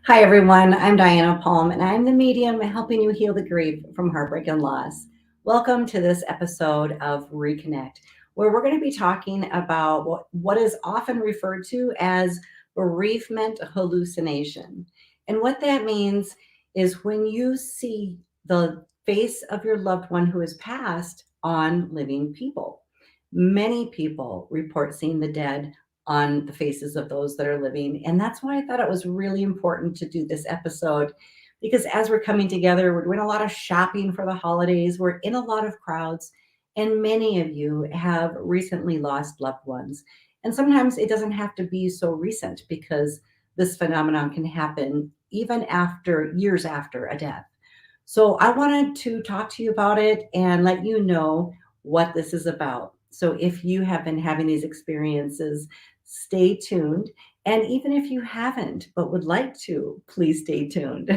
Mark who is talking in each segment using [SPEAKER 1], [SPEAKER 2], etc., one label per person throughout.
[SPEAKER 1] Hi, everyone. I'm Diana Palm, and I'm the medium helping you heal the grief from heartbreak and loss. Welcome to this episode of Reconnect, where we're going to be talking about what is often referred to as bereavement hallucination. And what that means is when you see the face of your loved one who has passed on living people. Many people report seeing the dead on the faces of those that are living. And that's why I thought it was really important to do this episode because as we're coming together, we're doing a lot of shopping for the holidays, we're in a lot of crowds, and many of you have recently lost loved ones. And sometimes it doesn't have to be so recent because this phenomenon can happen even after years after a death. So I wanted to talk to you about it and let you know what this is about. So if you have been having these experiences, stay tuned. And even if you haven't, but would like to, please stay tuned.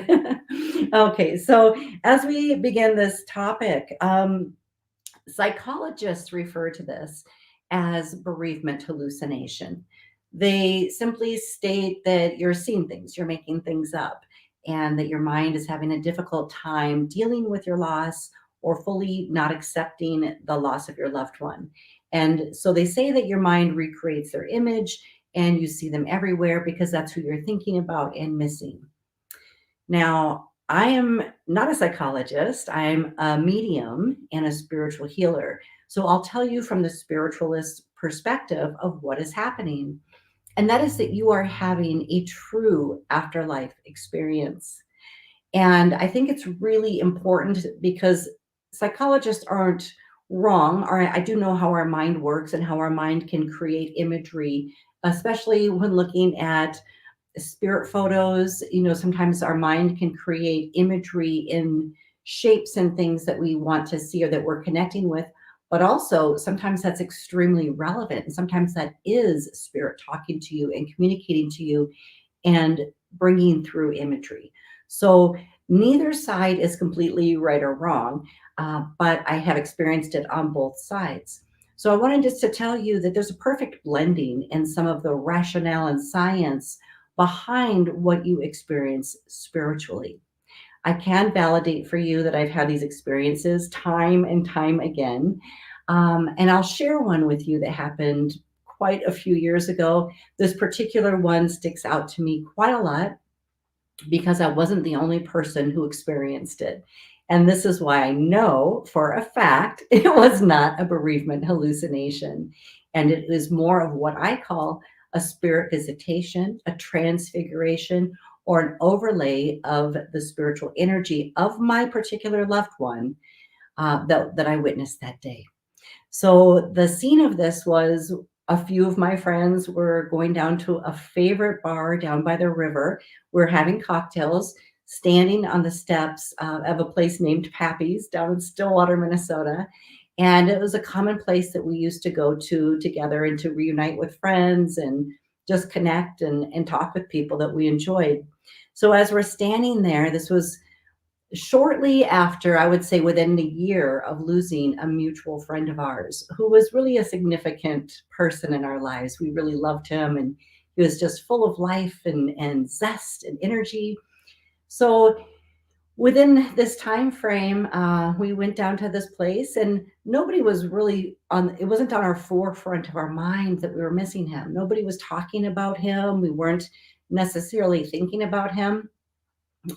[SPEAKER 1] Okay, so as we begin this topic, psychologists refer to this as bereavement hallucination. They simply state that you're seeing things, you're making things up, and that your mind is having a difficult time dealing with your loss or fully not accepting the loss of your loved one. And so they say that your mind recreates their image and you see them everywhere because that's who you're thinking about and missing. Now, I am not a psychologist. I'm a medium and a spiritual healer. So I'll tell you from the spiritualist perspective of what is happening. And that is that you are having a true afterlife experience. And I think it's really important because psychologists aren't wrong, or I do know how our mind works and how our mind can create imagery, especially when looking at spirit photos. Sometimes our mind can create imagery in shapes and things that we want to see or that we're connecting with, but also sometimes that's extremely relevant, and sometimes that is spirit talking to you and communicating to you and bringing through imagery. So neither side is completely right or wrong, but I have experienced it on both sides. So I wanted just to tell you that there's a perfect blending in some of the rationale and science behind what you experience spiritually. I can validate for you that I've had these experiences time and time again. And I'll share one with you that happened quite a few years ago. This particular one sticks out to me quite a lot because I wasn't the only person who experienced it. And this is why I know for a fact it was not a bereavement hallucination. And it is more of what I call a spirit visitation, a transfiguration, or an overlay of the spiritual energy of my particular loved one that I witnessed that day. So the scene of this was a few of my friends were going down to a favorite bar down by the river. We're having cocktails, standing on the steps of a place named Pappy's down in Stillwater, Minnesota. And it was a common place that we used to go to together and to reunite with friends and just connect and talk with people that we enjoyed. So as we're standing there, this was shortly after, I would say within a year of losing a mutual friend of ours who was really a significant person in our lives. We really loved him and he was just full of life and zest and energy. So within this time frame, we went down to this place and nobody was really on, it wasn't on our forefront of our mind that we were missing him. Nobody was talking about him. We weren't necessarily thinking about him.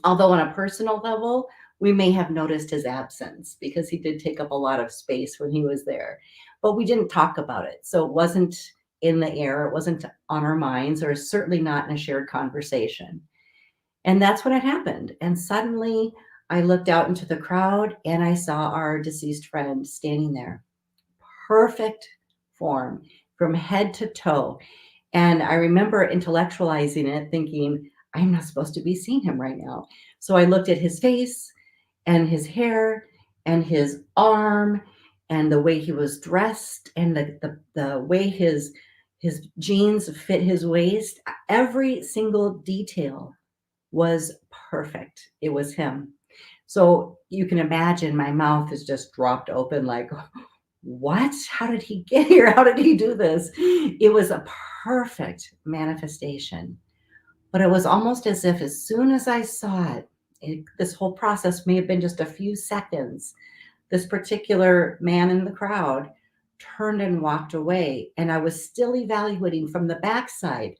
[SPEAKER 1] Although on a personal level, we may have noticed his absence because he did take up a lot of space when he was there. But we didn't talk about it. So it wasn't in the air, it wasn't on our minds, or certainly not in a shared conversation. And that's when it happened. And suddenly I looked out into the crowd and I saw our deceased friend standing there. Perfect form from head to toe. And I remember intellectualizing it, thinking, I'm not supposed to be seeing him right now. So I looked at his face and his hair and his arm and the way he was dressed and the way his jeans fit his waist. Every single detail was perfect. It was him. So you can imagine my mouth is just dropped open like, what? How did he get here? How did he do this? It was a perfect manifestation. But it was almost as if as soon as I saw it, this whole process may have been just a few seconds, this particular man in the crowd turned and walked away. And I was still evaluating from the backside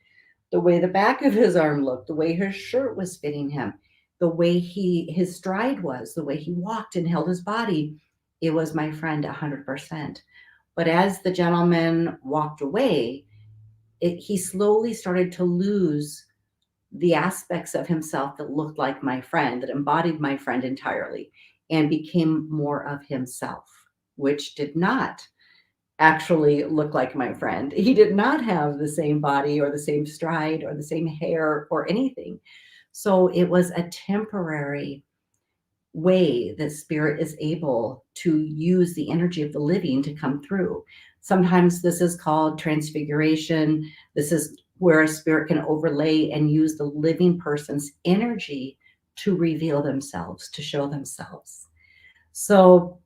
[SPEAKER 1] the way the back of his arm looked, the way his shirt was fitting him, the way his stride was, the way he walked and held his body. It was my friend 100%. But as the gentleman walked away, he slowly started to lose the aspects of himself that looked like my friend, that embodied my friend entirely, and became more of himself, which did not actually look like my friend. He did not have the same body or the same stride or the same hair or anything. So it was a temporary way that spirit is able to use the energy of the living to come through. Sometimes this is called transfiguration. This is where a spirit can overlay and use the living person's energy to reveal themselves, to show themselves. So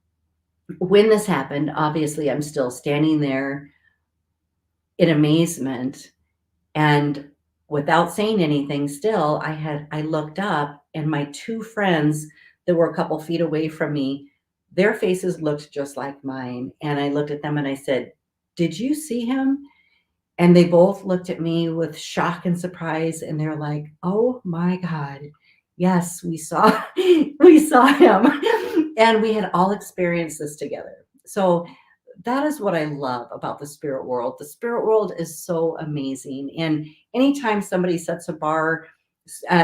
[SPEAKER 1] when this happened, obviously I'm still standing there in amazement, and without saying anything, still I looked up, and my two friends that were a couple feet away from me, their faces looked just like mine. And I looked at them and I said, "Did you see him?" And they both looked at me with shock and surprise, and they're like, "Oh my God, yes, we saw we saw him." And we had all experienced this together. So that is what I love about the spirit world. The spirit world is so amazing. And anytime somebody sets a bar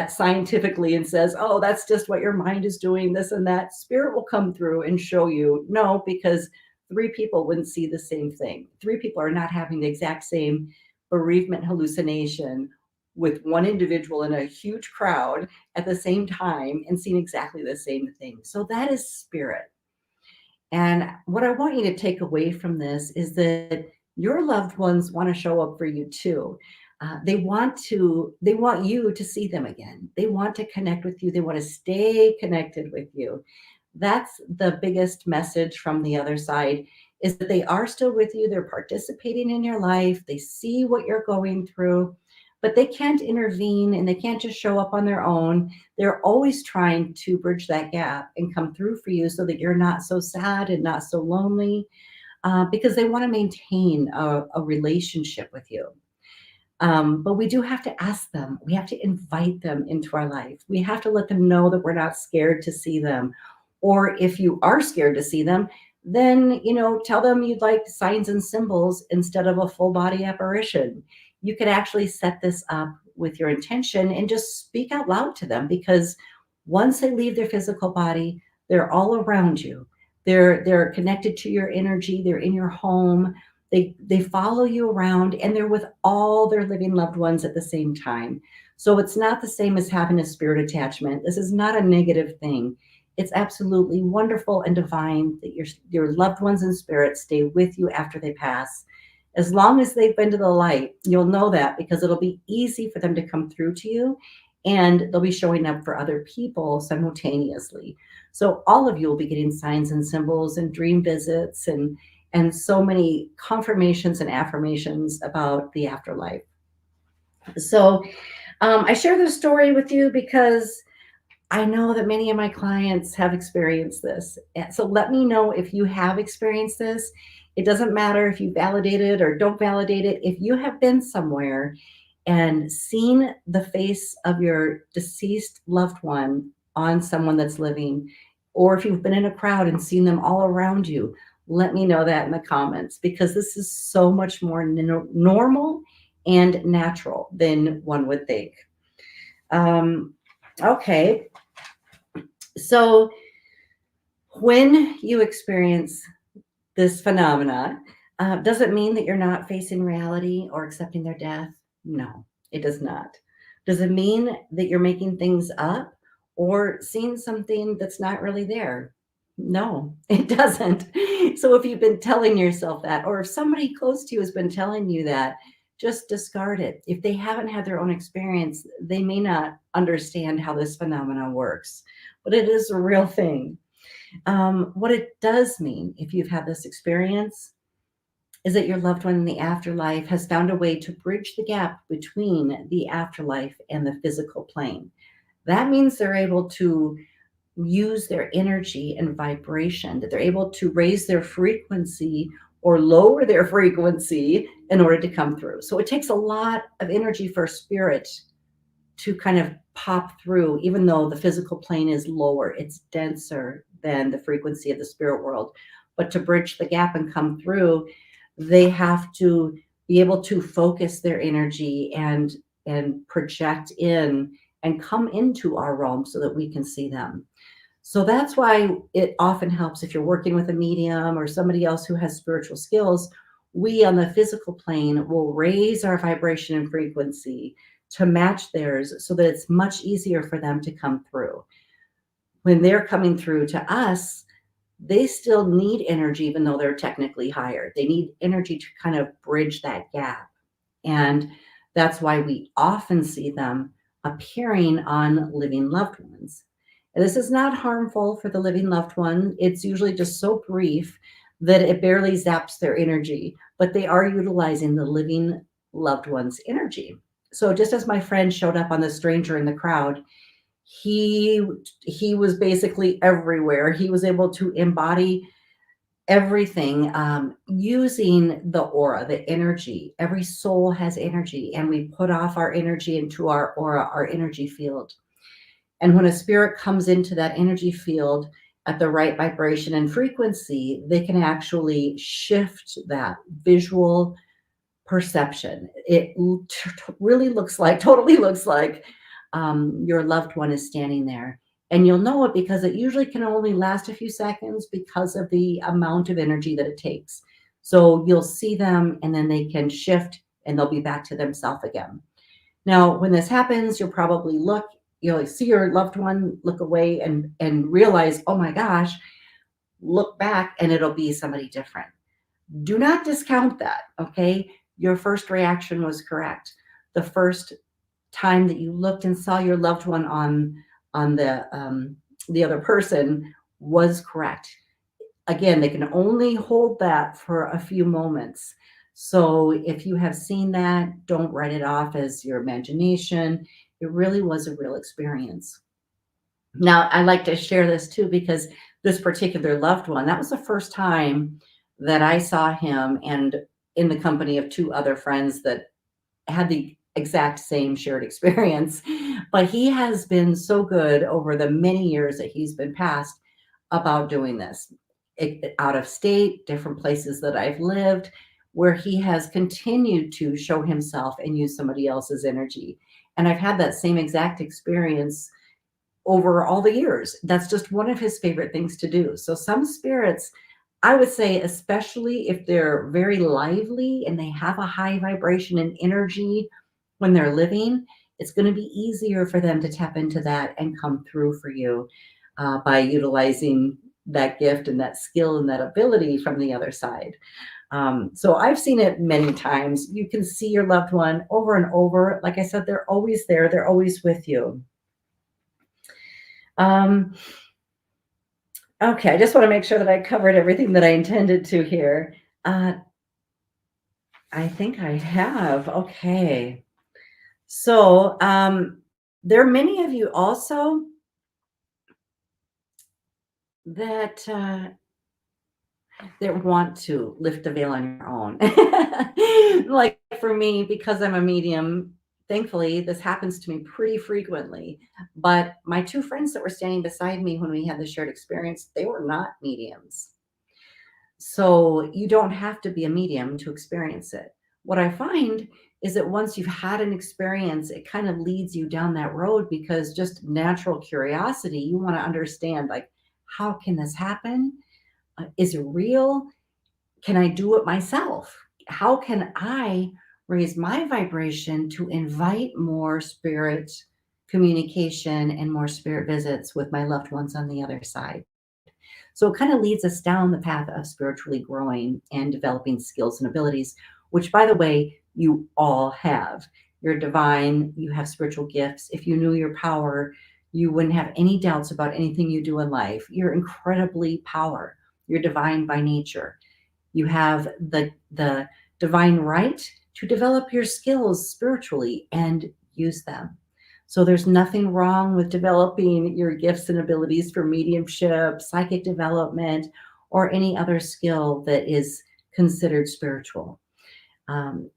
[SPEAKER 1] scientifically and says, "Oh, that's just what your mind is doing, this and that," spirit will come through and show you, no, because three people wouldn't see the same thing. Three people are not having the exact same bereavement hallucination with one individual in a huge crowd at the same time and seeing exactly the same thing. So that is spirit. And what I want you to take away from this is that your loved ones want to show up for you too. They want you to see them again. They want to connect with you. They want to stay connected with you. That's the biggest message from the other side, is that they are still with you. They're participating in your life. They see what you're going through, but they can't intervene and they can't just show up on their own. They're always trying to bridge that gap and come through for you so that you're not so sad and not so lonely, because they want to maintain a relationship with you. But we do have to ask them. We have to invite them into our life. We have to let them know that we're not scared to see them. Or if you are scared to see them, then, tell them you'd like signs and symbols instead of a full body apparition. You could actually set this up with your intention and just speak out loud to them, because once they leave their physical body, they're all around you. They're connected to your energy. They're in your home. They follow you around, and they're with all their living loved ones at the same time. So it's not the same as having a spirit attachment. This is not a negative thing. It's absolutely wonderful and divine that your loved ones in spirit stay with you after they pass. As long as they've been to the light, you'll know that, because it'll be easy for them to come through to you, and they'll be showing up for other people simultaneously. So all of you will be getting signs and symbols and dream visits and so many confirmations and affirmations about the afterlife. So I share this story with you because I know that many of my clients have experienced this. So let me know if you have experienced this. It doesn't matter if you validate it or don't validate it. If you have been somewhere and seen the face of your deceased loved one on someone that's living, or if you've been in a crowd and seen them all around you, let me know that in the comments, because this is so much more normal and natural than one would think. Okay. So when you experience this phenomena, does it mean that you're not facing reality or accepting their death? No, it does not. Does it mean that you're making things up or seeing something that's not really there? No, it doesn't. So if you've been telling yourself that, or if somebody close to you has been telling you that, just discard it. If they haven't had their own experience, they may not understand how this phenomenon works, but it is a real thing. What it does mean, if you've had this experience, is that your loved one in the afterlife has found a way to bridge the gap between the afterlife and the physical plane. That means they're able to use their energy and vibration, that they're able to raise their frequency or lower their frequency in order to come through. So it takes a lot of energy for spirit to kind of pop through, even though the physical plane is lower, it's denser than the frequency of the spirit world. But to bridge the gap and come through, they have to be able to focus their energy and project in and come into our realm so that we can see them. So that's why it often helps if you're working with a medium or somebody else who has spiritual skills. We on the physical plane will raise our vibration and frequency to match theirs so that it's much easier for them to come through. When they're coming through to us, they still need energy, even though they're technically higher. They need energy to kind of bridge that gap. And that's why we often see them appearing on living loved ones. And this is not harmful for the living loved one. It's usually just so brief that it barely zaps their energy, but they are utilizing the living loved one's energy. So just as my friend showed up on the stranger in the crowd, he was basically everywhere. He was able to embody everything, using the aura, the energy. Every soul has energy, and we put off our energy into our aura, our energy field. And when a spirit comes into that energy field at the right vibration and frequency, they can actually shift that visual perception. It really totally looks like your loved one is standing there. And you'll know it because it usually can only last a few seconds because of the amount of energy that it takes. So you'll see them and then they can shift and they'll be back to themselves again. Now, when this happens, you'll see your loved one look away and realize, oh my gosh, look back and it'll be somebody different. Do not discount that, okay? Your first reaction was correct. The first time that you looked and saw your loved one on the other person was correct. Again, they can only hold that for a few moments. So if you have seen that, don't write it off as your imagination. It really was a real experience. Now, I like to share this too because this particular loved one, that was the first time that I saw him and in the company of two other friends that had the exact same shared experience. But he has been so good over the many years that he's been passed about doing this. Out of state, different places that I've lived, where he has continued to show himself and use somebody else's energy. And I've had that same exact experience over all the years. That's just one of his favorite things to do. So some spirits, I would say, especially if they're very lively and they have a high vibration and energy when they're living, it's going to be easier for them to tap into that and come through for you by utilizing that gift and that skill and that ability from the other side. So I've seen it many times. You can see your loved one over and over. Like I said, they're always there. They're always with you. Okay, I just want to make sure that I covered everything that I intended to here. I think I have. Okay. So there are many of you also that want to lift the veil on your own. Like for me, because I'm a medium, thankfully, this happens to me pretty frequently. But my two friends that were standing beside me when we had the shared experience, they were not mediums. So you don't have to be a medium to experience it. What I find is that once you've had an experience, it kind of leads you down that road because just natural curiosity, you want to understand, like, how can this happen? Is it real? Can I do it myself? How can I raise my vibration to invite more spirit communication and more spirit visits with my loved ones on the other side? So it kind of leads us down the path of spiritually growing and developing skills and abilities, which, by the way, you all have. You're divine, you have spiritual gifts. If you knew your power, you wouldn't have any doubts about anything you do in life. You're incredibly power. You're divine by nature. You have the divine right to develop your skills spiritually and use them. So there's nothing wrong with developing your gifts and abilities for mediumship, psychic development, or any other skill that is considered spiritual.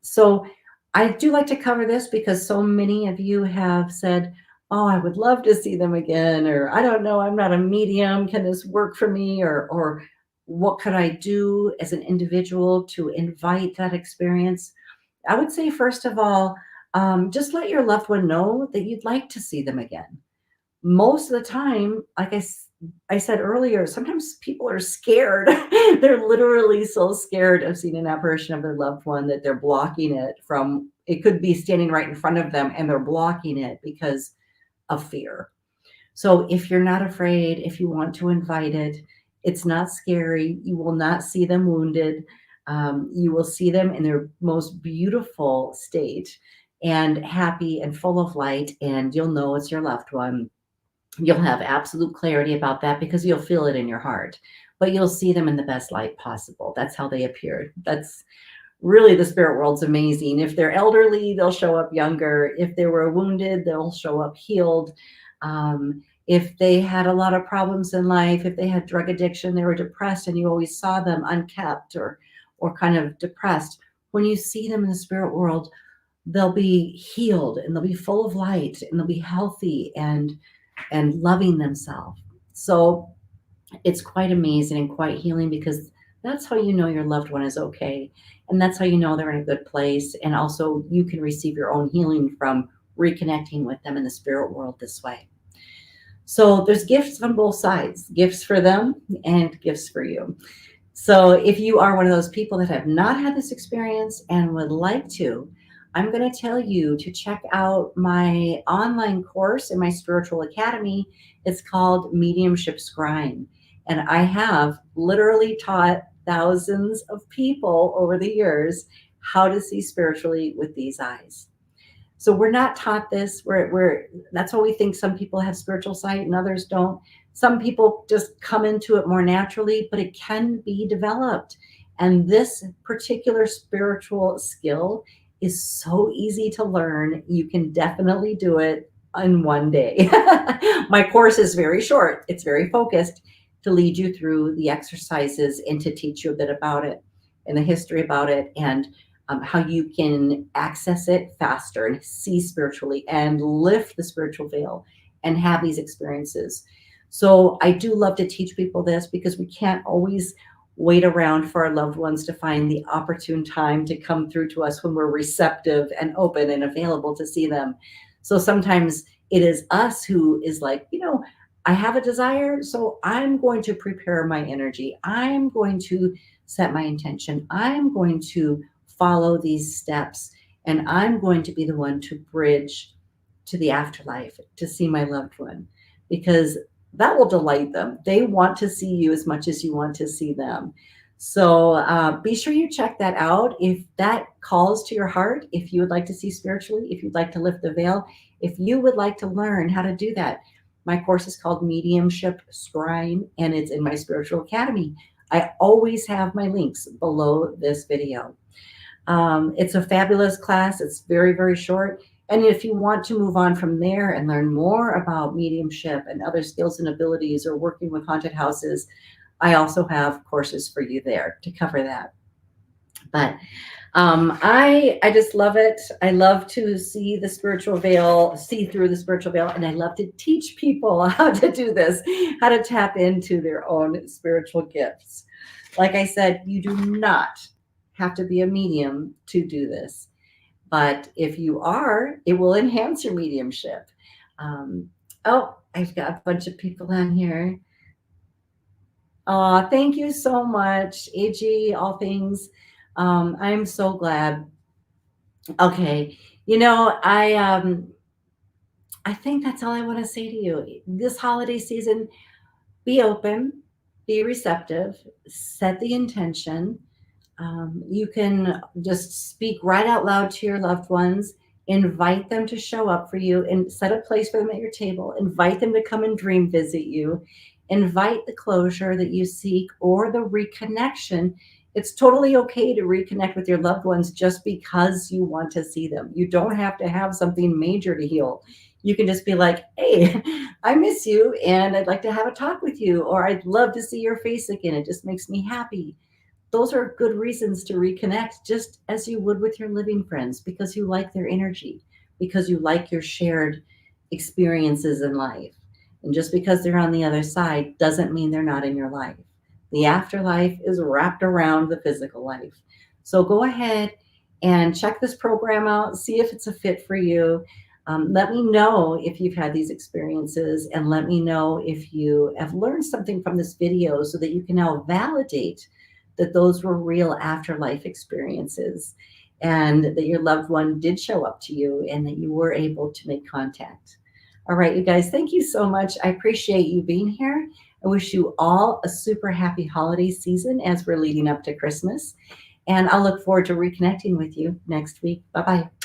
[SPEAKER 1] So I do like to cover this because so many of you have said, "Oh, I would love to see them again," or "I don't know, I'm not a medium. Can this work for me?" Or "What could I do as an individual to invite that experience?" I would say, first of all, just let your loved one know that you'd like to see them again. Most of the time, like I said earlier, sometimes people are scared. They're literally so scared of seeing an apparition of their loved one that they're blocking it from, it could be standing right in front of them and they're blocking it because of fear. So if you're not afraid, if you want to invite it, it's not scary. You will not see them wounded. You will see them in their most beautiful state and happy and full of light, and you'll know it's your loved one. You'll have absolute clarity about that because you'll feel it in your heart, but you'll see them in the best light possible. That's how they appeared. That's really, the spirit world's amazing. If they're elderly, they'll show up younger. If they were wounded, they'll show up healed. If they had a lot of problems in life, if they had drug addiction, they were depressed, and you always saw them unkept or kind of depressed. When you see them in the spirit world, they'll be healed and they'll be full of light and they'll be healthy and loving themselves. So it's quite amazing and quite healing because that's how you know your loved one is okay. And that's how you know they're in a good place. And also, you can receive your own healing from reconnecting with them in the spirit world this way. So there's gifts on both sides, gifts for them and gifts for you. So if you are one of those people that have not had this experience and would like to, I'm going to tell you to check out my online course in my spiritual academy. It's called Mediumship Scribe. And I have literally taught thousands of people over the years how to see spiritually with these eyes. So we're not taught this. That's why we think some people have spiritual sight and others don't. Some people just come into it more naturally, but it can be developed. And this particular spiritual skill is so easy to learn. You can definitely do it in one day. My course is very short. It's very focused to lead you through the exercises and to teach you a bit about it and the history about it, and how you can access it faster and see spiritually and lift the spiritual veil and have these experiences. So I do love to teach people this because we can't always wait around for our loved ones to find the opportune time to come through to us when we're receptive and open and available to see them. So sometimes it is us who is like, I have a desire, so I'm going to prepare my energy. I'm going to set my intention. I'm going to follow these steps, and I'm going to be the one to bridge to the afterlife to see my loved one, because that will delight them. They want to see you as much as you want to see them. So be sure you check that out. If that calls to your heart, if you would like to see spiritually, if you'd like to lift the veil, if you would like to learn how to do that, my course is called Mediumship Scribe, and it's in my spiritual academy. I always have my links below this video. It's a fabulous class. It's very, very short. And if you want to move on from there and learn more about mediumship and other skills and abilities or working with haunted houses, I also have courses for you there to cover that. But I just love it. I love to see the spiritual veil, see through the spiritual veil, and I love to teach people how to do this, how to tap into their own spiritual gifts. Like I said, you do not have to be a medium to do this. But if you are, it will enhance your mediumship. I've got a bunch of people on here. Thank you so much, AG, all things. I'm so glad. Okay. I think that's all I want to say to you. This holiday season, be open, be receptive, set the intention. You can just speak right out loud to your loved ones, invite them to show up for you, and set a place for them at your table. Invite them to come and dream visit you. Invite the closure that you seek or the reconnection It's totally okay to reconnect with your loved ones just because you want to see them. You don't have to have something major to heal. You can just be like, hey, I miss you and I'd like to have a talk with you, or I'd love to see your face again. It just makes me happy. Those are good reasons to reconnect, just as you would with your living friends, because you like their energy, because you like your shared experiences in life. And just because they're on the other side doesn't mean they're not in your life. The afterlife is wrapped around the physical life. So go ahead and check this program out, see if it's a fit for you. Let me know if you've had these experiences, and let me know if you have learned something from this video so that you can now validate that those were real afterlife experiences and that your loved one did show up to you and that you were able to make contact. All right, you guys, thank you so much. I appreciate you being here. I wish you all a super happy holiday season as we're leading up to Christmas. And I'll look forward to reconnecting with you next week. Bye bye.